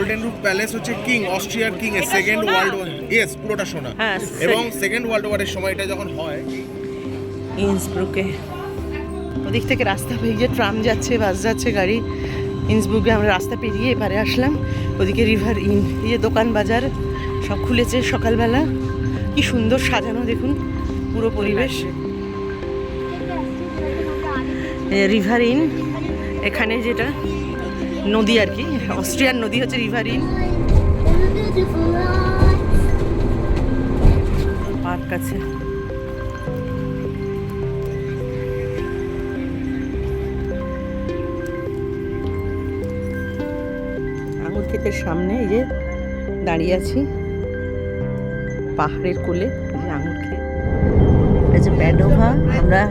Golden roof palace হচ্ছে king, অস্ট্রিয়ার king এর সেকেন্ড ওয়ার্ল্ড ওয়ার, ইয়েস পুরোটা সোনা, এবং সেকেন্ড ওয়ার্ল্ড ওয়ারের সময় এটা যখন হয় ইন্সব্রুকে ওদিক থেকে রাস্তা পেরিয়ে ট্রাম যাচ্ছে, বাস যাচ্ছে, গাড়ি। ইন্সব্রুকে আমরা রাস্তা পেরিয়ে এপারে আসলাম। ওদিকে রিভার ইন, এই যে দোকান বাজার সব খুলেছে সকালবেলা। কি সুন্দর সাজানো দেখুন পুরো পরিবেশ। রিভার ইন, এখানে যেটা নদী আর কি, অস্ট্রিয়ার নদী হচ্ছে রিভার ইন। পার্ক আছে। আঙুর ক্ষেতের সামনে এই যে দাঁড়িয়ে আছি পাহাড়ের কোলে, এই যে আঙুর ক্ষেত, এটা যে প্যাডোভা। আমরা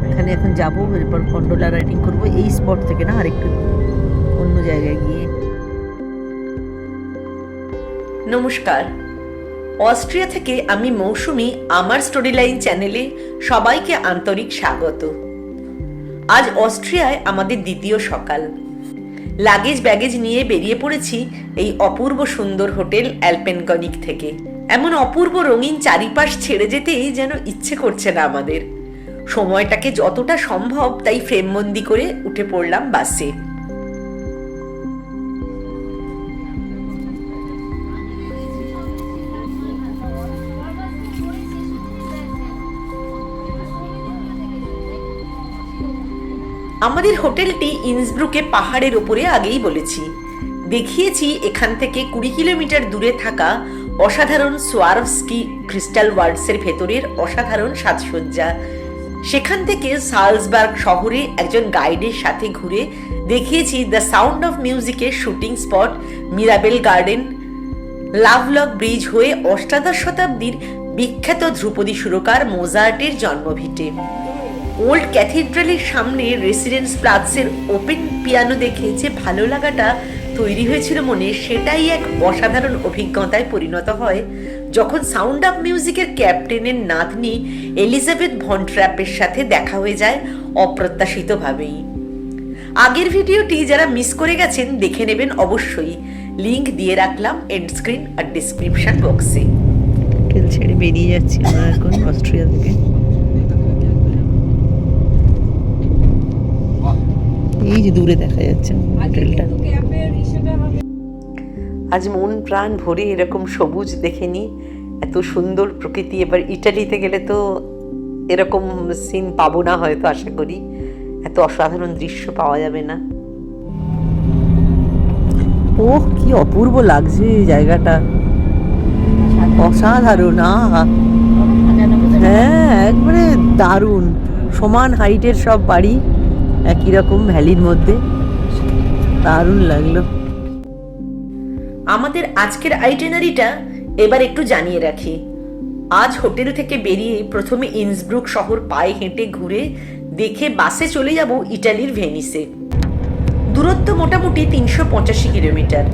এখানে এখন যাবো, এরপর কন্ডোলা রাইডিং করবো এই স্পট থেকে, না আরেকটু অন্য জায়গায় গিয়ে। নমস্কার, অস্ট্রিয়া থেকে আমি মৌসুমি। আমার স্টোরি লাইন চ্যানেলে সবাইকে আন্তরিক স্বাগত। আজ অস্ট্রিয়ায় আমাদের দ্বিতীয় সকাল। লাগেজ ব্যাগেজ নিয়ে বেরিয়ে পড়েছি এই অপূর্ব সুন্দর হোটেল অ্যালপেনকনিক থেকে। এমন অপূর্ব রঙিন চারিপাশ ছেড়ে যেতেই যেন ইচ্ছে করছে না আমাদের। সময়টাকে যতটা সম্ভব তাই ফ্রেমবন্দি করে উঠে পড়লাম বাসে। আমাদের হোটেলটি ইন্সব্রুকে পাহাড়ের ওপরে, আগেই বলেছি। দেখিয়েছি এখান থেকে 20 কিলোমিটার দূরে থাকা অসাধারণ সোয়ারভস্কি ক্রিস্টাল ওয়ার্ডসের ভেতরের অসাধারণ সাজসজ্জা। সেখান থেকে সালজবার্গ শহরে একজন গাইডের সাথে ঘুরে দেখিয়েছি দ্য সাউন্ড অফ মিউজিকের shooting spot, Mirabel garden, love lock bridge হয়ে অষ্টাদশ শতাব্দীর বিখ্যাত ধ্রুপদী সুরকার মোজার্টের জন্মভিটে। ওল্ড ক্যাথিড্রালের সামনে রেসিডেন্স প্লাৎসের ওপেন পিয়ানো দেখে যে ভালো লাগাটা তৈরি হয়েছিল মনে, সেটাই এক অসাধারণ অভিজ্ঞতায় পরিণত হয় যখন সাউন্ড অফ মিউজিকের ক্যাপ্টেনের নাতনি এলিজাবেথ ভন ট্র্যাপের সাথে দেখা হয়ে যায় অপ্রত্যাশিতভাবেই। আগের ভিডিওটি যারা মিস করে গেছেন দেখে নেবেন অবশ্যই, লিংক দিয়ে রাখলাম এন্ড স্ক্রিন আর ডিসক্রিপশন বক্সে। হোটেল ছেড়ে বেরিয়ে যাচ্ছি আমরা এখন অস্ট্রিয়া থেকে। এই যে দূরে দেখা যাচ্ছে হোটেলটা। আজ মন প্রাণ ভরে এরকম সবুজ দেখেনি, এত সুন্দর প্রকৃতি। এবার ইটালিতে গেলে তো এরকম সিন পাবো না হয়তো, আশা করি এত অসাধারণ দৃশ্য পাওয়া যাবে না। ওহ কি অপূর্ব লাগছে এই জায়গাটা, অসাধারণ। হ্যাঁ একবারে দারুণ, সমান হাইটের সব বাড়ি একই রকম ভ্যালির মধ্যে, দারুণ লাগলো। আমাদের আজকের আইটেনারিটা এবার একটু জানিয়ে রাখি। আজ হোটেল থেকে বেরিয়ে প্রথমে ইন্সব্রুক শহর পায়ে হেঁটে ঘুরে দেখে বাসে চলে যাব ইটালির ভেনিসে। দূরত্ব মোটামুটি 385 কিলোমিটার,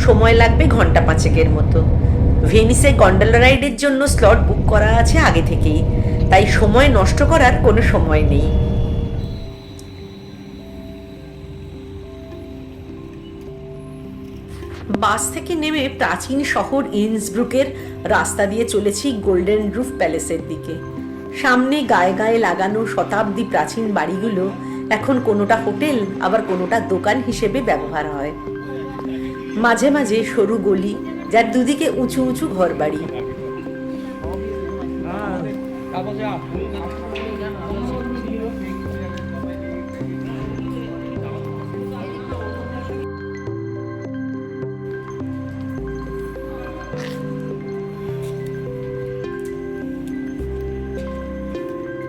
সময় লাগবে ঘন্টা 5 মতো। ভেনিসে গন্ডোলা রাইডের জন্য স্লট বুক করা আছে আগে থেকেই, তাই সময় নষ্ট করার কোনো সময় নেই। বাস থেকে নেমে প্রাচীন শহর ইন্সব্রুকের রাস্তা দিয়ে চলেছি গোল্ডেন রুফ প্যালেসের দিকে। সামনে গায়ে গায়ে লাগানো শতাব্দী প্রাচীন বাড়িগুলো এখন কোনোটা হোটেল, আবার কোনোটা দোকান হিসেবে ব্যবহার হয়। মাঝে মাঝে সরু গলি, যার দুদিকে উঁচু উঁচু ঘর বাড়ি।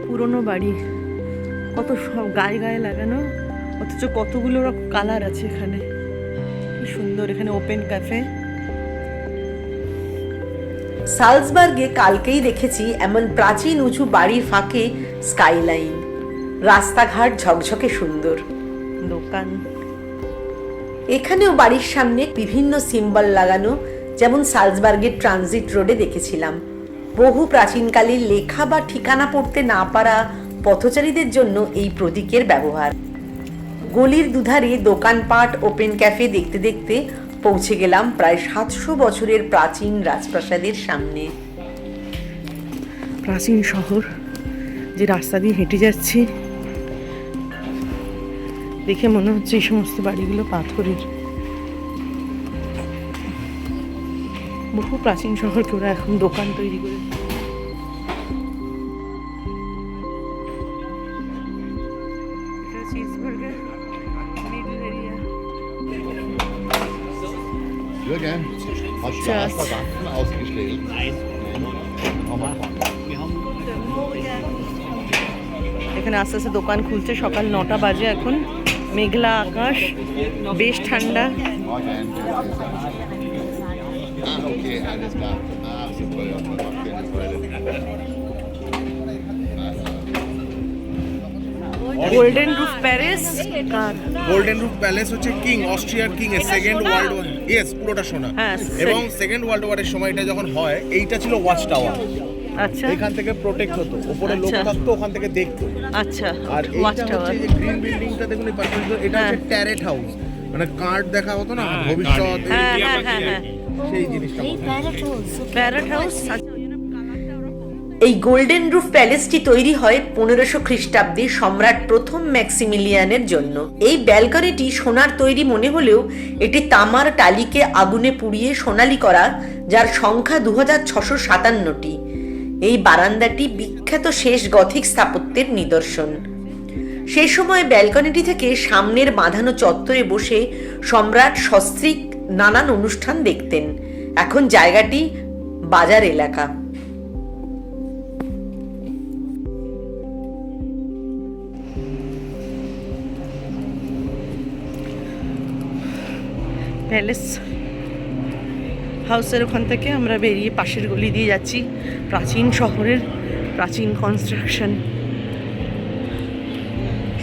পুরনো বাড়ি, কত সব গায়ে গায়ে লাগানো, অথচ কতগুলো কালার আছে এখানে। কি সুন্দর, এখানে ওপেন ক্যাফে। সালজবার্গে কালকেই দেখেছি এমন প্রাচীন উঁচু বাড়ির ফাঁকে স্কাইলাইন, রাস্তাঘাট ঝকঝকে সুন্দর, দোকান। এখানেও বাড়ির সামনে বিভিন্ন সিম্বল লাগানো, যেমন সালজবার্গের ট্রানজিট রোডে দেখেছিলাম। বহু প্রাচীনকালের লেখা বা ঠিকানা পড়তে না পারা পথচারীদের জন্য এই প্রতীকের ব্যবহার। গলির দুধারে দোকানপাট, ওপেন ক্যাফে দেখতে দেখতে পৌঁছে গেলাম প্রায় 700 বছরের প্রাচীন রাজপ্রাসাদের সামনে। প্রাচীন শহর, যে রাস্তা দিয়ে হেঁটে যাচ্ছি দেখে মনে হচ্ছে এই সমস্ত বাড়িগুলো পাথরের। বহু প্রাচীন শহরকে ওরা এখন দোকান তৈরি করে। Jürgen, hast du Tschüss. Aschbacken ausgestellt? Nein. Nochmal. এখানে আস্তে আস্তে দোকান খুলছে, সকাল 9টা বাজে এখন। মেঘলা আকাশ, বেশ ঠান্ডা। Morgen. Okay, alles klar. Super, ja. Schönes Wetter. Golden roof palace, golden roof palace হচ্ছে কিং, অস্ট্রিয়ার কিং এর সেকেন্ড ওয়ার্ল্ড ওয়ার, ইয়েস পুরোটা শোনা। হ্যাঁ, এবং সেকেন্ড ওয়ার্ল্ড ওয়ারের সময় এটা যখন হয়, এইটা ছিল ওয়াচ টাওয়ার। আচ্ছা এখান থেকে প্রোটেক্ট হতো, উপরে লোক আচ্ছা। থাকতো, ওখান থেকে দেখতো। আচ্ছা, আর ওয়াচ এইটা টাওয়ার। হচ্ছে যে গ্রিন বিল্ডিংটা দেখুন, এই পাশে এটা হ্যাঁ। হচ্ছে ট্যারেট হাউস, মানে কার্ড দেখা হতো না ভবিষ্যৎ, হ্যাঁ হ্যাঁ হ্যাঁ হ্যাঁ, সেই জিনিসটা প্যারট হাউস। এই গোল্ডেন রুফ প্যালেসটি তৈরি হয় 1500 খ্রিস্টাব্দে সম্রাট প্রথম ম্যাক্সিমিলিয়ানের জন্য। এই ব্যালকনিটি সোনার তৈরি মনে হলেও এটি তামার টালিকে আগুনে পুড়িয়ে সোনালি করা, যার সংখ্যা 2657টি। এই বারান্দাটি বিখ্যাত শেষ গথিক স্থাপত্যের নিদর্শন। সেই সময় ব্যালকনিটি থেকে সামনের বাঁধানো চত্বরে বসে সম্রাট সস্ত্রীক নানান অনুষ্ঠান দেখতেন। এখন জায়গাটি বাজার এলাকা। প্যালেস হাউসের ওখান থেকে আমরা বেরিয়ে পাশের গলি দিয়ে যাচ্ছি। প্রাচীন শহরের প্রাচীন কনস্ট্রাকশন।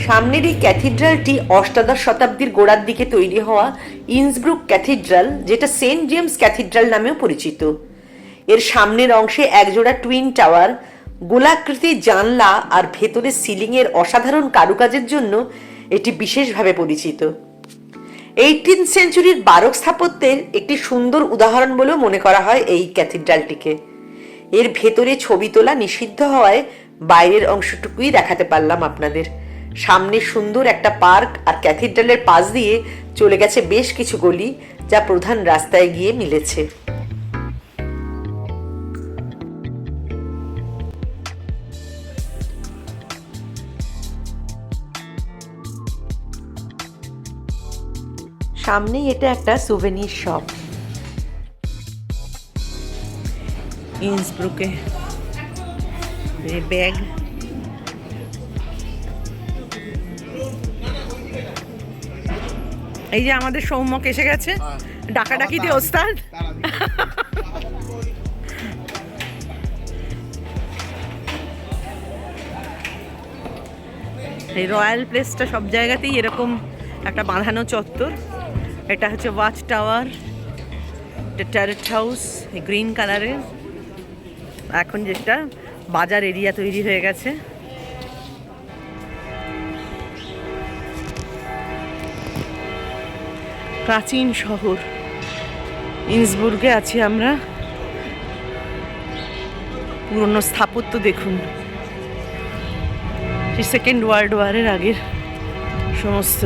সামনের এই ক্যাথিড্রালটি অষ্টাদশ শতাব্দীর গোড়ার দিকে তৈরি হওয়া ইন্সব্রুক ক্যাথিড্রাল, যেটা সেন্ট জেমস ক্যাথিড্রাল নামেও পরিচিত। এর সামনের অংশে একজোড়া টুইন টাওয়ার, গোলাকৃতির জানলা আর ভেতরের সিলিংয়ের অসাধারণ কারুকাজের জন্য এটি বিশেষভাবে পরিচিত। 18th সেঞ্চুরির বারোক স্থাপত্যের একটি সুন্দর উদাহরণ বলেও মনে করা হয় এই ক্যাথিড্রালটিকে। এর ভেতরে ছবি তোলা নিষিদ্ধ হওয়ায় বাইরের অংশটুকুই দেখাতে পারলাম আপনাদের। সামনে সুন্দর একটা পার্ক আর ক্যাথিড্রালের পাশ দিয়ে চলে গেছে বেশ কিছু গলি, যা প্রধান রাস্তায় গিয়ে মিলেছে। সামনেই এটা একটা সুভেনির শপ। ইন্সব্রুকে ব্যাগ, এই যে আমাদের সৌম্যক এসে গেছে, ডাকাডাকিতে ওস্তাদ। এই রয়্যাল প্লেসটা সব জায়গাতেই এরকম একটা বাঁধানো চত্বর। এটা হচ্ছে ওয়াচ টাওয়ার, এটা ট্যারেট হাউস গ্রিন কালারের। এখন যেটা বাজার এরিয়া তৈরি হয়ে গেছে। প্রাচীন শহর ইন্সবুর্গে আছি আমরা। পুরনো স্থাপত্য দেখুন, সেকেন্ড ওয়ার্ল্ড ওয়ারের আগের সমস্ত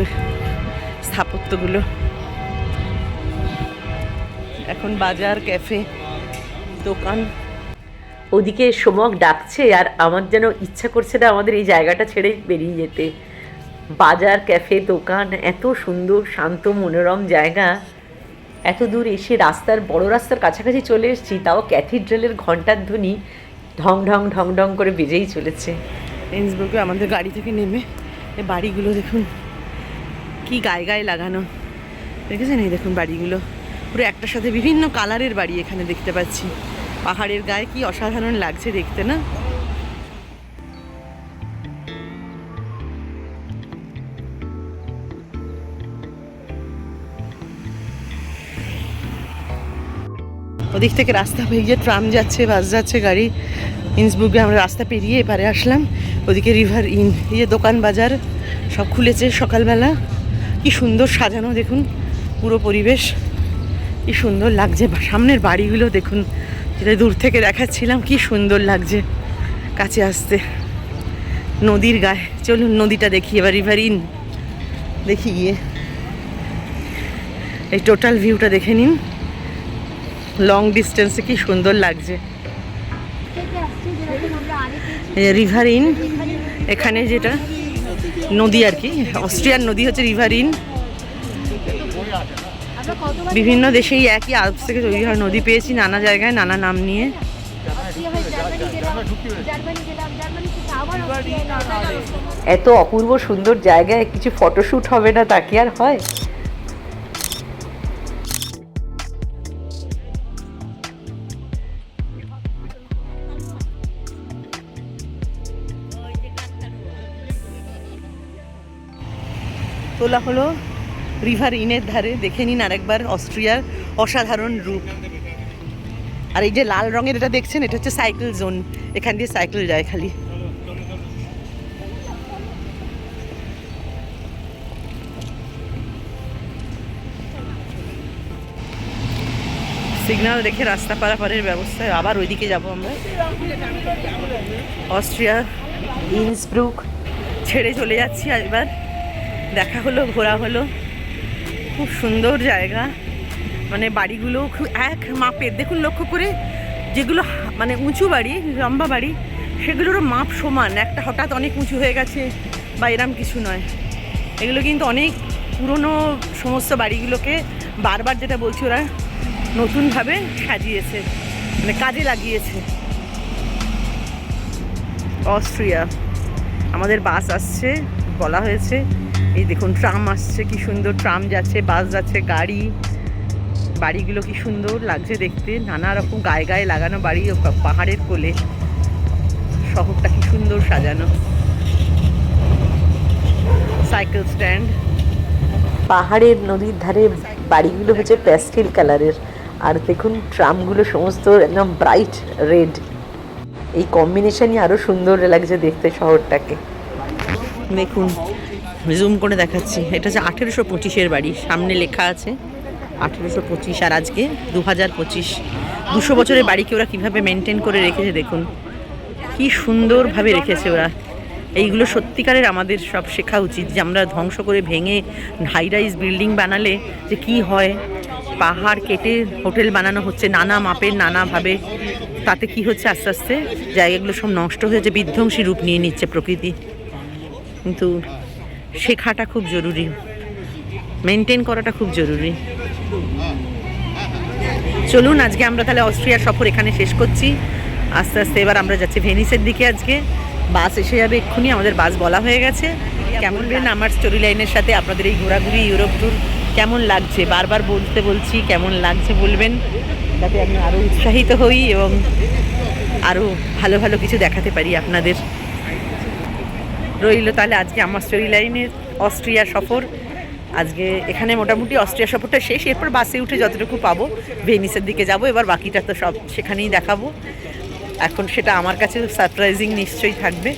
স্থাপত্যগুলো। এখন বাজার, ক্যাফে, দোকান। ওদিকে সোমক ডাকছে আর আমার যেন ইচ্ছা করছে না আমাদের এই জায়গাটা ছেড়ে বেরিয়ে যেতে। বাজার, ক্যাফে, দোকান, এত সুন্দর শান্ত মনোরম জায়গা। এত দূর এসে রাস্তার বড় রাস্তার কাছাকাছি চলে এসেছি, তাও ক্যাথিড্রালের ঘণ্টার ধ্বনি ঢং ঢং ঢং ঢং করে বেজেই চলেছে। ইন্সবুর্গে আমাদের গাড়ি থেকে নেমে এই বাড়িগুলো দেখুন কি গায়ে গায়ে লাগানো, দেখেছেন? এই দেখুন বাড়িগুলো পুরো একটার সাথে বিভিন্ন কালারের বাড়ি এখানে দেখতে পাচ্ছি। পাহাড়ের গায়ে কি অসাধারণ লাগছে দেখতে, না? ওদিক থেকে রাস্তা পেরিয়ে ট্রাম যাচ্ছে, বাস যাচ্ছে, গাড়ি। ইন্সবুর্গে আমরা রাস্তা পেরিয়ে এপারে আসলাম। ওদিকে রিভার ইন, এই যে দোকান বাজার সব খুলেছে সকালবেলা। কি সুন্দর সাজানো দেখুন পুরো পরিবেশ। কি সুন্দর লাগছে, সামনের বাড়িগুলো দেখুন, যেটা দূর থেকে দেখাচ্ছিলাম, কি সুন্দর লাগছে কাছে আসতে। নদীর গায়ে, চলুন নদীটা দেখি এবার, রিভার ইন দেখি গিয়ে। এই টোটাল ভিউটা দেখে নিন, লং ডিস্টেন্সে কি সুন্দর লাগছে। রিভার ইন, এখানে যেটা নদী আর কি, অস্ট্রিয়ার নদী হচ্ছে রিভার ইন। বিভিন্ন দেশেই একই আল্পস থেকে তৈরি হয় নদী পেয়েছি, নানা জায়গায় নানা নাম নিয়ে। এত অপূর্ব সুন্দর জায়গায় কিছু ফটোশ্যুট হবে না, তা কি আর হয়? তোলা হলো রিভার ইনের ধারে, দেখে নিন আরেকবার অস্ট্রিয়ার অসাধারণ রূপ। আর এই যে লাল রঙের এটা দেখছেন, এটা হচ্ছে সাইকেল জোন, এখান দিয়ে সাইকেল যায় খালি। সিগন্যাল দেখে রাস্তা পারাপারের ব্যবস্থা, আবার ওইদিকে যাব আমরা। অস্ট্রিয়া ইন্সব্রুক ছেড়ে চলে যাচ্ছি এবার। দেখা হলো, ঘোরা হলো, খুব সুন্দর জায়গা। মানে বাড়িগুলো খুব এক মাপের, দেখুন লক্ষ্য করে, যেগুলো মানে উঁচু বাড়ি, লম্বা বাড়ি, সেগুলোরও মাপ সমান, একটা হঠাৎ অনেক উঁচু হয়ে গেছে বা এরম কিছু নয়। এগুলো কিন্তু অনেক পুরনো সমস্ত বাড়িগুলোকে বারবার, যেটা বলছি, ওরা নতুনভাবে সাজিয়েছে, মানে কাজে লাগিয়েছে। অস্ট্রিয়া, আমাদের বাস আসছে, বলা হয়েছে। এই দেখুন ট্রাম আসছে, কি সুন্দর ট্রাম যাচ্ছে, বাস যাচ্ছে, গাড়ি, বাড়িগুলো কি সুন্দর লাগছে দেখতে, নানা রকম গায়ে গায়ে লাগানো বাড়ি, পাহাড়ের কোলে, শহরটা কি সুন্দর সাজানো। Cycle stand. পাহাড়ের নদীর ধারে বাড়িগুলো হচ্ছে প্যাস্টেল কালারের, আর দেখুন ট্রামগুলো সমস্ত একদম ব্রাইট রেড। এই কম্বিনেশনই আরো সুন্দর লাগছে দেখতে শহরটাকে। দেখুন জুম করে দেখাচ্ছি, এটা হচ্ছে 1825-এর বাড়ি, সামনে লেখা আছে 1825, আর আজকে 2025। 200 বছরের বাড়িকে ওরা কীভাবে মেনটেন করে রেখেছে দেখুন, কি সুন্দরভাবে রেখেছে ওরা। এইগুলো সত্যিকারের আমাদের সব শেখা উচিত, যে আমরা ধ্বংস করে ভেঙে হাই রাইজ বিল্ডিং বানালে যে কি হয়। পাহাড় কেটে হোটেল বানানো হচ্ছে নানা মাপের, নানাভাবে, তাতে কি হচ্ছে আস্তে আস্তে জায়গাগুলো সব নষ্ট হয়েছে, বিধ্বংসী রূপ নিয়ে নিচ্ছে প্রকৃতি। কিন্তু শেখাটা খুব জরুরি, মেনটেন করাটা খুব জরুরি। চলুন আজকে আমরা তাহলে অস্ট্রিয়ার সফর এখানে শেষ করছি। আস্তে আস্তে এবার আমরা যাচ্ছি ভেনিসের দিকে। আজকে বাস এসে যাবে এক্ষুনি, আমাদের বাস বলা হয়ে গেছে। কেমন বেন আমার স্টোরি লাইনের সাথে আপনাদের এই ঘোরাঘুরি ইউরোপ ট্যুর কেমন লাগছে, বারবার বলছি কেমন লাগছে বলবেন, যাতে আমি আরও উৎসাহিত হই এবং আরও ভালো ভালো কিছু দেখাতে পারি আপনাদের। রইল তাহলে আজকে আমার স্টোরি লাইনের অস্ট্রিয়া সফর। আজকে এখানে মোটামুটি অস্ট্রিয়া সফরটা শেষ, এরপর বাসে উঠে যতটুকু পাবো ভেনিসের দিকে যাব। এবার বাকিটা তো সব সেখানেই দেখাবো। এখন সেটা আমার কাছে সারপ্রাইজিং নিশ্চয়ই থাকবে।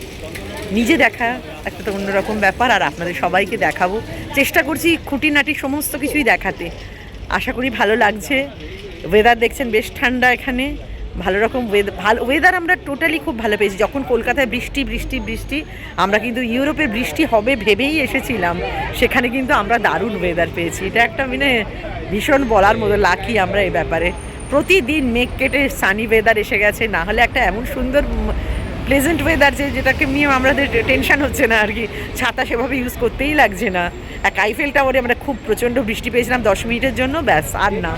নিজে দেখা একটা তো অন্যরকম ব্যাপার, আর আপনাদের সবাইকে দেখাবো। চেষ্টা করছি খুঁটিনাটি সমস্ত কিছুই দেখাতে। আশা করি ভালো লাগছে। ওয়েদার দেখছেন বেশ ঠান্ডা, এখানে ভালো রকম ওয়েদার আমরা টোটালি খুব ভালো পেয়েছি। যখন কলকাতায় বৃষ্টি বৃষ্টি বৃষ্টি, আমরা কিন্তু ইউরোপে বৃষ্টি হবে ভেবেই এসেছিলাম, সেখানে কিন্তু আমরা দারুণ ওয়েদার পেয়েছি। এটা একটা মানে ভীষণ বলার মতো লাকি আমরা এই ব্যাপারে। প্রতিদিন মেঘ কেটে সানি ওয়েদার এসে গেছে, না হলে একটা এমন সুন্দর প্লেজেন্ট ওয়েদার যেটাকে নিয়ে আমাদের টেনশন হচ্ছে না আর কি। ছাতা সেভাবে ইউজ করতেই লাগছে না। এক আইফেল টাওয়ারে আমরা খুব প্রচণ্ড বৃষ্টি পেয়েছিলাম 10 মিনিটের জন্য, ব্যাস আর না।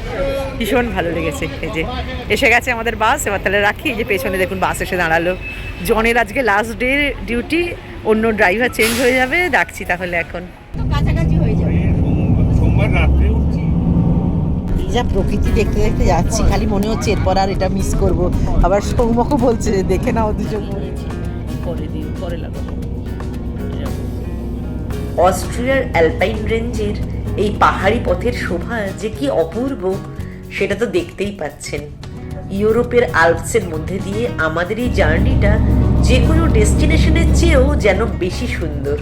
ভীষণ ভালো লেগেছে। এই যে এসে গেছে আমাদের বাস, এবার তাহলে রাখি। এই যে পেছনে দেখুন বাস এসে দাঁড়ালো। জনের আজকে লাস্ট ডে ডিউটি, অন্য ড্রাইভার চেঞ্জ হয়ে যাবে। ডাকছি তাহলে এখন। কাছাকাছি হয়ে যাবে। সোমবার রাত্রে উঠছি। যা প্রকৃতি দেখতে দেখতে যাচ্ছি, খালি মনে হচ্ছে এরপর আর এটা মিস করব। আবার সৌমকও বলছে দেখে নাও দুজন, পরে লাগাবো। অস্ট্রিয়ার অ্যালপাইন রেঞ্জের এই পাহাড়ি পথের শোভা যে কি অপূর্ব, সেটা তো দেখতেই পাচ্ছেন। ইউরোপের আল্পসের মধ্যে দিয়ে আমাদের এই জার্নিটা যে কোনো ডেস্টিনেশনের চেয়েও যেন বেশি সুন্দর।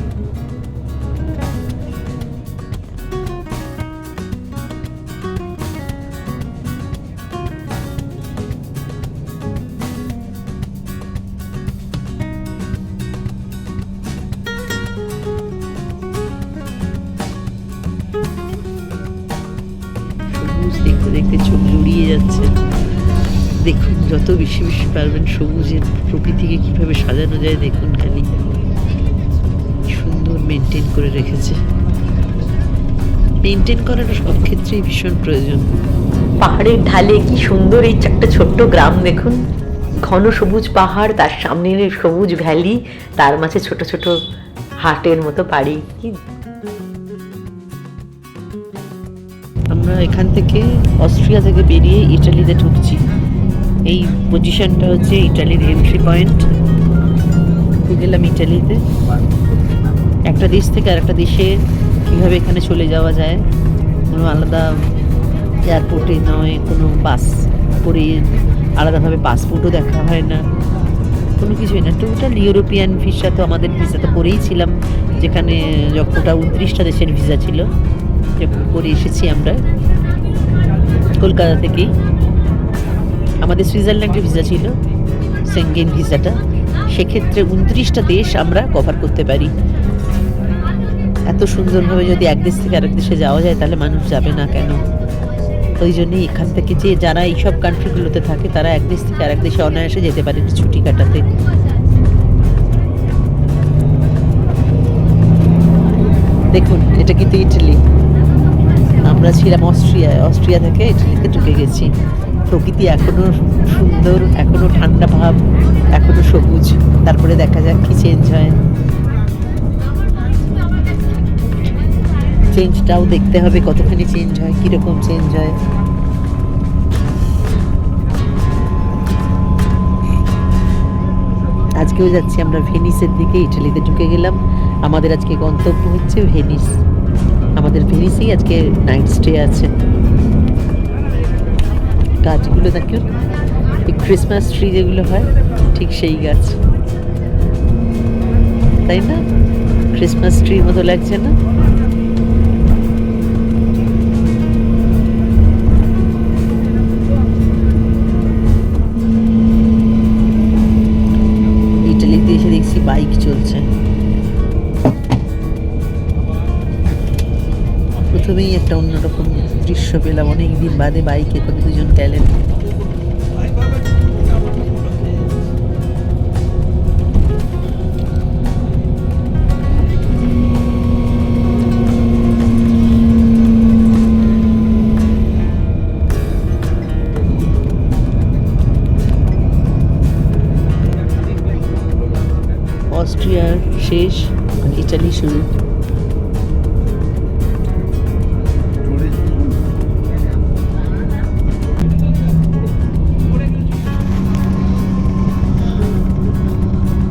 দেখুন যত বেশি বেশি পারবেন সবুজের প্রকৃতিকে কিভাবে সাজানো যায় দেখুন খালি, সুন্দর মেনটেন করে রেখেছে। মেনটেন করাটা সব ক্ষেত্রেই ভীষণ প্রয়োজন। পাহাড়ের ঢালে কি সুন্দর এই একটা ছোট্ট গ্রাম দেখুন, ঘন সবুজ পাহাড়, তার সামনে সবুজ ভ্যালি, তার মাঝে ছোট ছোট হাটের মতো বাড়ি। কি আমরা এখান থেকে অস্ট্রিয়া থেকে বেরিয়ে ইটালিতে ঢুকছি। এই পজিশনটা হচ্ছে ইটালির এন্ট্রি পয়েন্ট। গেলাম ইটালিতে। একটা দেশ থেকে আর একটা দেশে কীভাবে এখানে চলে যাওয়া যায়, কোনো আলাদা এয়ারপোর্টে নয়, কোনো বাস করে আলাদাভাবে পাসপোর্টও দেখা হয় না, কোনো কিছুই না। টোটাল ইউরোপিয়ান ভিসা, তো আমাদের ভিসা তো করেই ছিলাম, যেখানে ওটা 29টা দেশের ভিসা ছিল, যখন করে এসেছি আমরা কলকাতা থেকেই। আমাদের সুইজারল্যান্ডের ভিসা ছিল, সেঙ্গেন ভিসাটা, সেক্ষেত্রে 29টা দেশ আমরা কভার করতে পারি। এত সুন্দরভাবে যদি এক দেশ থেকে আরেক দেশে যাওয়া যায় তাহলে মানুষ যাবে না কেন? ওই জন্যই এখান থেকে যে যারা এইসব কান্ট্রিগুলোতে থাকে তারা এক দেশ থেকে আরেক দেশে অনায়াসে যেতে পারে ছুটি কাটাতে। দেখুন এটা কিন্তু ইটালি, আমরা ছিলাম অস্ট্রিয়ায়, অস্ট্রিয়া থেকে ইটালিতে ঢুকে গেছি। প্রকৃতি এখনো সুন্দর, এখনো ঠান্ডা ভাব, এখনো সবুজ। তারপরে দেখা যাক কি চেঞ্জ হয়। চেঞ্জটাও দেখতে হবে কতখানি চেঞ্জ হয়, কিরকম চেঞ্জ হয়। আজকেও যাচ্ছি আমরা ভেনিসের দিকে, ইটালিতে ঢুকে গেলাম। আমাদের আজকে গন্তব্য হচ্ছে ভেনিস। আমাদের ভেনিসেই আজকে নাইট স্টে আছে। গাছগুলো দেখুন, এই ক্রিসমাস ট্রি যেগুলো হয় ঠিক সেই গাছ, তাই না? ক্রিসমাস ট্রির মতো লাগছে না? ইটালিতে এসে দেখছি বাইক চলছে। প্রথমেই একটা অন্যরকম দৃশ্য পেলাম, অনেকদিন বাদে বাইকে করে দুজন গেলেন। অস্ট্রিয়ার শেষ, ইটালি শুরু।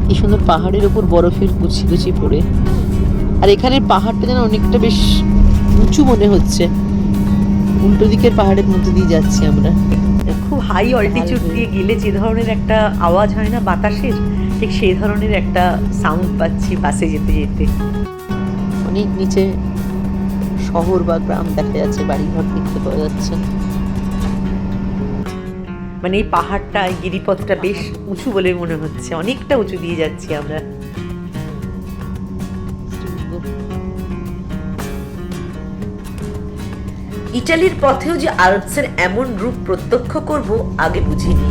কি সুন্দর পাহাড়ের উপর বরফের কুচি কুচি পড়ে, আর এখানের পাহাড়টা যেন অনেকটা বেশ উঁচু মনে হচ্ছে। উল্টো দিকের পাহাড়ের মধ্যে দিয়ে যাচ্ছি আমরা। খুব হাই অল্টিটিউড দিয়ে গেলে যে ধরনের একটা আওয়াজ হয় না বাতাসের, ঠিক সেই ধরনের একটা সাউন্ড পাচ্ছি বাসে যেতে যেতে। অনেক নিচে শহর বা গ্রাম দেখা যাচ্ছে, বাড়িঘর দেখতে পাওয়া যাচ্ছে। মানে এই পাহাড়টা, এই গিরিপথটা বেশ উঁচু বলে মনে হচ্ছে, অনেকটা উঁচু দিয়ে যাচ্ছি আমরা। ইটালির পথেও যে আল্পসের এমন রূপ প্রত্যক্ষ করব আগে বুঝিনি।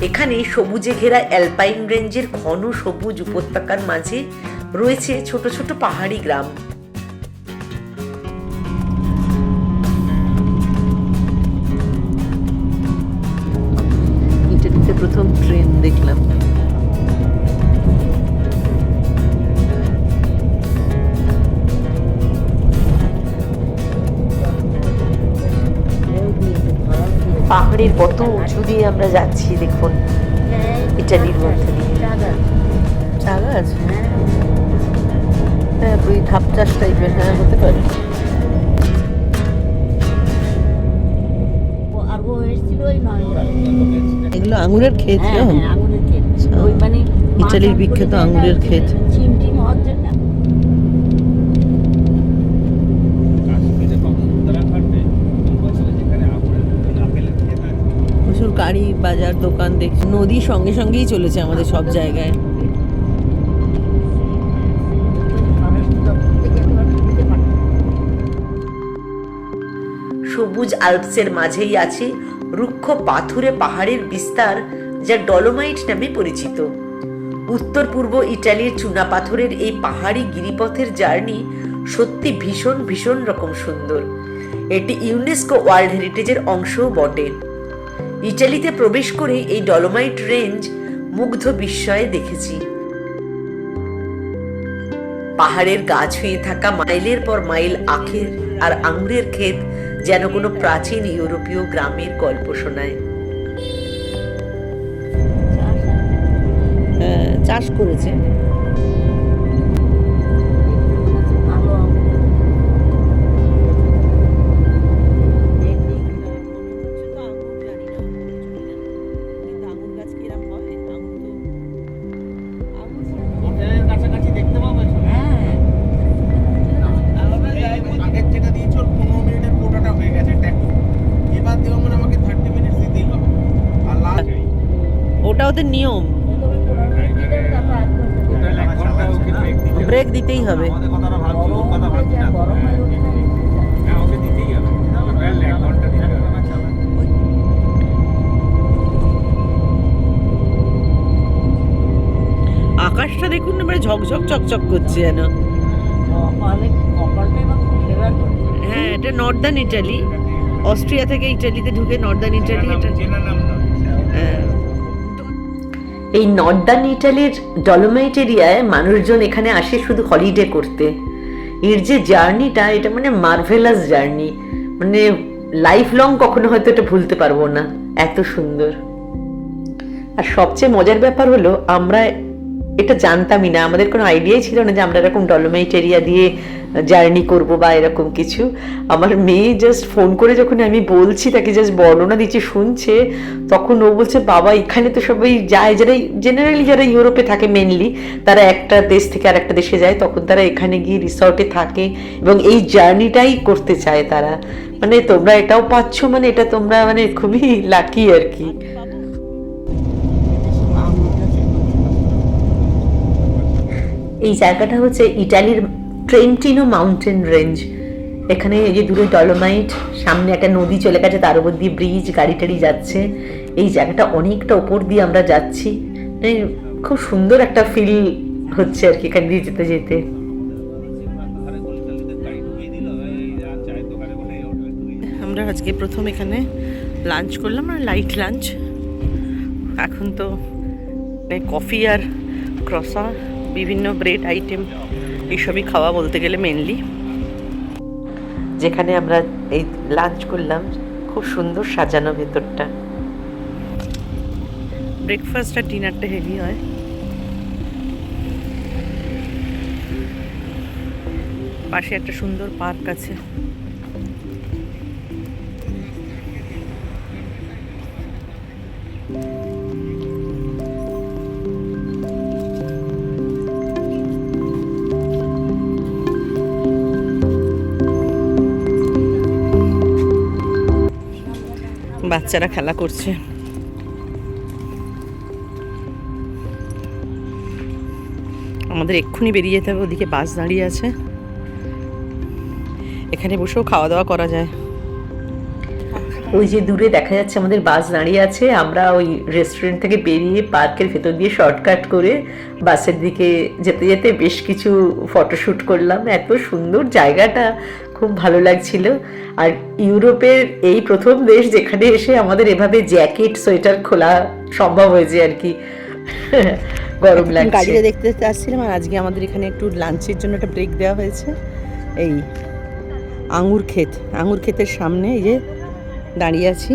এখানে সবুজে ঘেরা অ্যালপাইন রেঞ্জের ঘন সবুজ উপত্যকার মাঝে রয়েছে ছোট ছোট পাহাড়ি গ্রাম। ইটালিতে প্রথম ট্রেন দেখলাম। পাহাড়ের কত উঁচু দিয়ে আমরা যাচ্ছি দেখুন, ইটালির মধ্যে দিয়ে। চা গাছ, হ্যাঁ, ওই ধাপ চাষ টাইপের, হ্যাঁ হতে পারে। এগুলো আঙুরের ক্ষেত, ইটালির বিখ্যাত আঙুরের ক্ষেত। প্রচুর গাড়ি, বাজার, দোকান দেখছি। নদী সঙ্গে সঙ্গেই চলেছে আমাদের সব জায়গায়। সবুজ আল্পসের মাঝেই আছে রুক্ষ পাথুরে পাহাড়ের বিস্তার, যা ডলোমাইট নামে পরিচিত। উত্তর পূর্ব ইটালির চুনাপাথরের এই পাহাড়ি গিরিপথের জার্নি সত্যি ভীষণ ভীষণ রকম সুন্দর। এটি ইউনেস্কো ওয়ার্ল্ড হেরিটেজের অংশও বটে। ইটালিতে প্রবেশ করে এই ডলোমাইট রেঞ্জ মুগ্ধ বিস্ময়ে দেখেছি। পাহাড়ের গা ছুঁয়ে থাকা মাইলের পর মাইল আখের আর আঙুরের ক্ষেত যেন কোনো প্রাচীন ইউরোপীয় গ্রামের গল্প শোনায়। চাষ করেছে। আগের যেটা দিয়েছিল 15 মিনিটের কোটাটা হয়ে গেছে ট্যাকো, এবার দেওয়া মানে আমাকে 30 মিনিট দিতেই হবে। আর লাস্ট ওটা ওদের নিয়ম, ব্রেক দিতেই হবে। আকাশটা দেখুন না, মানে ঝকঝক চকচক করছে যেন। হ্যাঁ, এটা নর্দার্ন ইটালি, অস্ট্রিয়া থেকে ইটালিতে ঢুকে নর্দার্ন ইটালি এটা। হ্যাঁ, এই নর্দার্ন ইটালির ডলোমাইট এরিয়ায় মানুষজন এখানে আসে শুধু হলিডে করতে। এর যে জার্নিটা, এটা মানে মার্ভেলাস জার্নি, মানে লাইফ লং কখনো হয়তো এটা ভুলতে পারবো না, এত সুন্দর। আর সবচেয়ে মজার ব্যাপার হলো, আমরা এটা জানতামই না, আমাদের কোনো আইডিয়াই ছিল না যে আমরা এরকম ডলোমাইট এরিয়া দিয়ে জার্নি করব বা এরকম কিছু। আমার মেয়ে জাস্ট ফোন করে যখন আমি বলছি, তাকে জাস্ট বর্ণনা দিচ্ছি, শুনছে, তখন ও বলছে বাবা এখানে তো সবাই যায়, যারা জেনারেলি যারা ইউরোপে থাকে মেনলি, তারা একটা দেশ থেকে আর একটা দেশে যায়, তখন তারা এখানে গিয়ে রিসর্টে থাকে এবং এই জার্নিটাই করতে চায় তারা। মানে তোমরা এটাও পাচ্ছ, মানে এটা তোমরা মানে খুবই লাকি আর কি। এই জায়গাটা হচ্ছে ইটালির ট্রেন্টিনো মাউন্টেন রেঞ্জ। এখানে এই যে দূরে ডলোমাইট, সামনে একটা নদী চলে গেছে, তার উপর দিয়ে ব্রিজ, গাড়ি টাড়ি যাচ্ছে। এই জায়গাটা অনেকটা ওপর দিয়ে আমরা যাচ্ছি, মানে খুব সুন্দর একটা ফিল হচ্ছে আর কি এখান দিয়ে যেতে যেতে। আমরা আজকে প্রথম এখানে লাঞ্চ করলাম, আর লাইট লাঞ্চ। এখন তো কফি আর ক্রসা, বিভিন্ন ব্রেড আইটেম, এইসবই খাওয়া বলতে গেলে মেনলি। যেখানে আমরা এই লাঞ্চ করলাম, খুব সুন্দর সাজানো ভেতরটা। ব্রেকফাস্ট আর ডিনারটা হেভি হয়। পাশে একটা সুন্দর পার্ক আছে। বাচ্চারা খেলা করছে। আমাদের এক্ষুনি বেরিয়ে যেতে হবে, ওদিকে বাস দাঁড়িয়ে আছে, এখানে বসেও খাওয়া দাওয়া করা যায়। ওই যে দূরে দেখা যাচ্ছে আমাদের বাস দাঁড়িয়ে আছে। আমরা ওই রেস্টুরেন্ট থেকে বেরিয়ে পার্কের ভেতর দিয়ে শর্টকাট করে বাসের দিকে যেতে যেতে বেশ কিছু ফটোশ্যুট করলাম। এত সুন্দর জায়গাটা, খুব ভালো লাগছিল। আর ইউরোপের এই প্রথম দেশ যেখানে এসে আমাদের এভাবে জ্যাকেট সোয়েটার খোলা সম্ভব হয়েছে আর কি। গরম লাগছে। গাড়িতে দেখতে দেখতে আসছিলাম, আর আজকে আমাদের এখানে একটু লাঞ্চের জন্য একটা ব্রেক দেওয়া হয়েছে। এই আঙুর ক্ষেতের সামনে এই যে দাঁড়িয়ে আছি,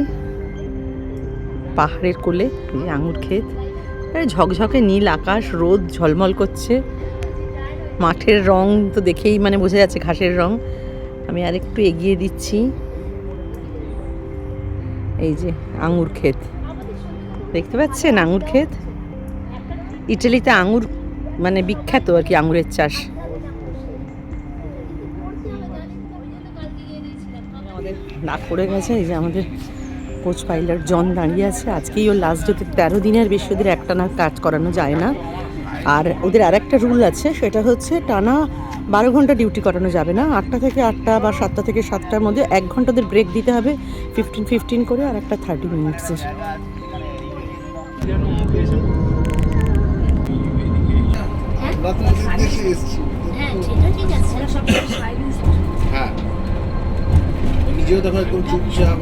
পাহাড়ের কোলে, এই আঙুর ক্ষেত, ঝকঝকে নীল আকাশ, রোদ ঝলমল করছে, মাঠের রং তো দেখেই মানে বোঝা যাচ্ছে ঘাসের রং। আমি আর একটু এগিয়ে দিচ্ছি, এই যে আঙুর ক্ষেত দেখতে পাচ্ছেন। আঙুর ক্ষেত, ইটালিতে আঙুর মানে বিখ্যাত আর কি, আঙুরের চাষ। আমাদের ডাক পড়ে গেছে, এই যে আমাদের কোচ পাইলট জন দাঁড়িয়ে আছে। আজকেই ওর লাস্ট ডেটে, 13 দিনের বেশি ওদের একটানা কাজ করানো যায় না, আর ওদের আর একটা রুল আছে, সেটা হচ্ছে টানা 12 ঘন্টা ডিউটি করানো যাবে না। 8টা থেকে 8টা বা 7টা থেকে 7টার মধ্যে 1 ঘন্টা ওদের ব্রেক দিতে হবে 15-15 করে, আর একটা 30 মিনিটসের। হ্যাঁ, নিজেও দেখো একদম চুপচাপ।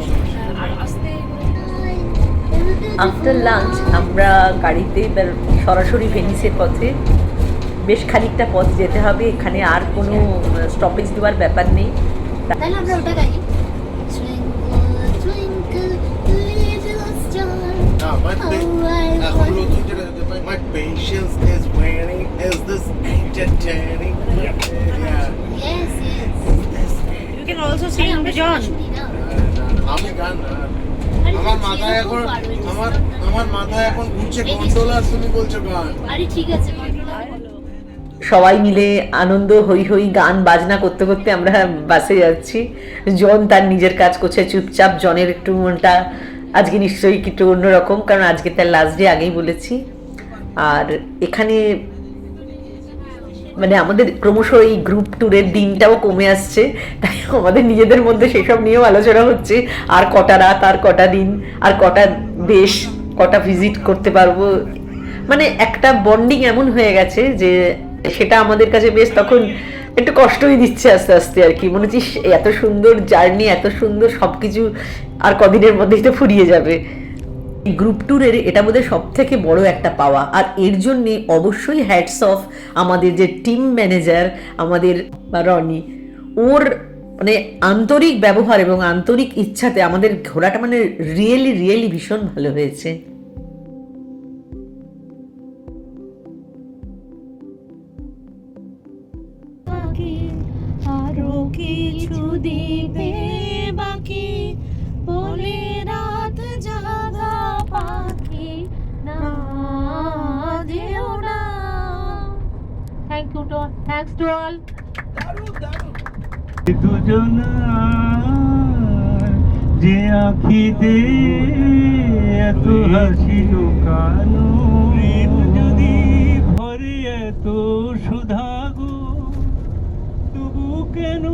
আফটার লাঞ্চ আমরা গাড়িতে এবার সরাসরি ভেনিসের পথে। বেশ খানিকটা পথ যেতে হবে, এখানে আর কোনো স্টপেজ দেওয়ার ব্যাপার নেই। তাহলে আমরা ওটা গাই, Twinkle, twinkle, little star. My patience is wearing. Is this entertaining? Yeah. Yes, yes. You can also sing John. আমি গান না। আমার মাথায় এখন ঘুরছে কন্ট্রোলার, তুমি বলছো গান। আরে ঠিক আছে, কন্ট্রোলার। সবাই মিলে আনন্দ হই হই গান বাজনা করতে করতে আমরা বাসে যাচ্ছি। জন তার নিজের কাজ করছে চুপচাপ। জনের একটু মনটা আজকে নিশ্চয়ই একটু অন্যরকম, কারণ আজকে তার লাস্ট ডে, আগেই বলেছি। আর এখানে মানে আমাদের ক্রমশ এই গ্রুপ ট্যুরের দিনটাও কমে আসছে, তাই আমাদের নিজেদের মধ্যে সেসব নিয়েও আলোচনা হচ্ছে। আর কটা রাত, আর কটা দিন, আর কটা দেশ, কটা ভিজিট করতে পারবো। মানে একটা বন্ডিং এমন হয়ে গেছে যে সেটা আমাদের কাছে বেশ তখন একটু কষ্টই দিচ্ছে আস্তে আস্তে আর কি। মনে হচ্ছে এত সুন্দর জার্নি, এত সুন্দর সব কিছু আর কদিনের মধ্যেই তো ফুরিয়ে যাবে। এই গ্রুপ ট্যুরের এটা বোধহয় সব থেকে বড় একটা পাওয়া। আর এর জন্যে অবশ্যই হ্যাটস অফ আমাদের যে টিম ম্যানেজার আমাদের রনি, ওর মানে আন্তরিক ব্যবহার এবং আন্তরিক ইচ্ছাতে আমাদের ঘোরাটা মানে রিয়েলি ভীষণ ভালো হয়েছে। আরো কিছু দিতে বাকি বলে রাত জাগা পাখি না যেও না। Thank you to thanks to all. দুজনার যে আখিতে এত হাসি লুকানো, প্রেম যদি ভরে এত সুধাগো, তবু কেন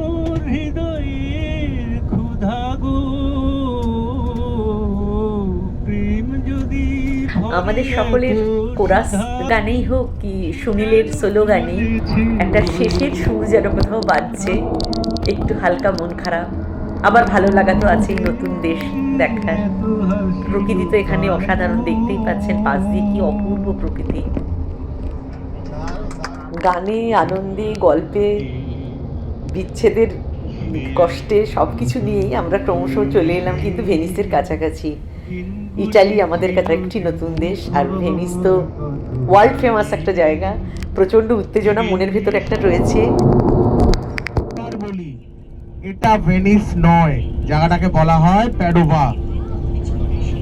হৃদয়ের ক্ষুধাগো, প্রেম যদি আমাদের সকলের কোরাস গানেই হোক কি সুনীলের সোলো গানেই একটা শেষের সুর যেন কোথাও বাজছে। একটু হালকা মন খারাপ, আবার ভালো লাগা তো আছেই নতুন দেশ দেখার। প্রকৃতি তো এখানে অসাধারণ, দেখতেই পাচ্ছেন পাশ দিয়ে কি অপূর্ব প্রকৃতি। গানে, আনন্দে, গল্পে, বিচ্ছেদের কষ্টে সব কিছু নিয়েই আমরা ক্রমশ চলে এলাম কিন্তু ভেনিসের কাছাকাছি। ইটালি আমাদের কাছে একটি নতুন দেশ, আর ভেনিস তো ওয়ার্ল্ড ফেমাস একটা জায়গা। প্রচণ্ড উত্তেজনা মনের ভেতর একটা রয়েছে। বলি এটা ভেনিস নয়, জায়গাটাকে বলা হয় প্যাডোভা।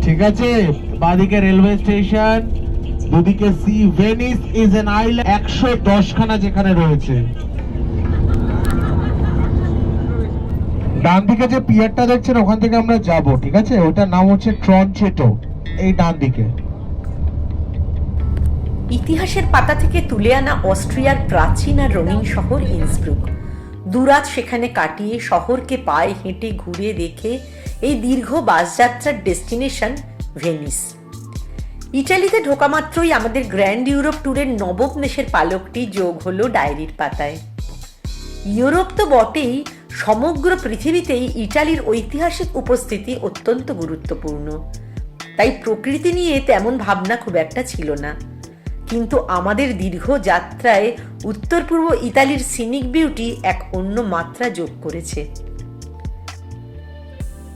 ঠিক আছে, বাদিকে রেলওয়ে স্টেশন, দুদিকে sea. Venice is an island, 110 খানা যেখানে রয়েছে। ডান দিকে যে পিয়ারটা দেখছেন ওখান থেকে আমরা যাব, ঠিক আছে? ওটার নাম হচ্ছে ট্রনচেটো, এই ডান দিকে। ইতিহাসের পাতা থেকে তুলে আনা অস্ট্রিয়ার প্রাচীন আর রঙিন শহর ইন্সব্রুক। দুরাত সেখানে কাটিয়ে শহরকে পায়ে হেঁটে ঘুরে দেখে এই দীর্ঘ বাসযাত্রার ডেস্টিনেশন ভেনিস। ইটালিতে ঢোকা মাত্রই আমাদের গ্র্যান্ড ইউরোপ ট্যুরের নবম দেশের পালকটি যোগ হলো ডায়েরির পাতায়। ইউরোপ তো বটেই, সমগ্র পৃথিবীতেই ইটালির ঐতিহাসিক উপস্থিতি অত্যন্ত গুরুত্বপূর্ণ। তাই প্রকৃতি নিয়ে তেমন ভাবনা খুব একটা ছিল না, কিন্তু আমাদের দীর্ঘ যাত্রায় উত্তর পূর্ব ইতালির সিনিক বিউটি এক অন্য মাত্রা যোগ করেছে।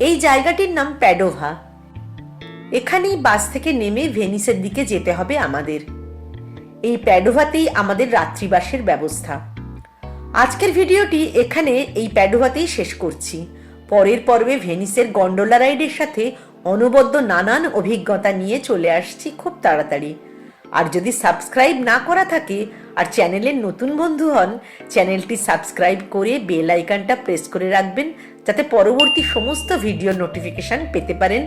এই জায়গাটির নাম প্যাডোভা। এখানেই বাস থেকে নেমে ভেনিসের দিকে যেতে হবে আমাদের। এই প্যাডোভাতেই আমাদের রাত্রিবাসের ব্যবস্থা। আজকের ভিডিওটি এখানে এই প্যাডোভাতেই শেষ করছি। পরের পর্বে ভেনিসের গন্ডোলা রাইডের সাথে অনবদ্য নানান অভিজ্ঞতা নিয়ে চলে আসছি খুব তাড়াতাড়ি। আর যদি সাবস্ক্রাইব না করা থাকে আর চ্যানেলের নতুন বন্ধু হন, চ্যানেলটি সাবস্ক্রাইব করে বেল আইকনটা প্রেস করে রাখবেন, যাতে পরবর্তী সমস্ত ভিডিও নোটিফিকেশন পেতে পারেন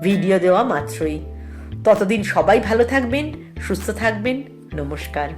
ভিডিও দেওয়া মাত্রই। ততদিন সবাই ভালো থাকবেন, সুস্থ থাকবেন। নমস্কার।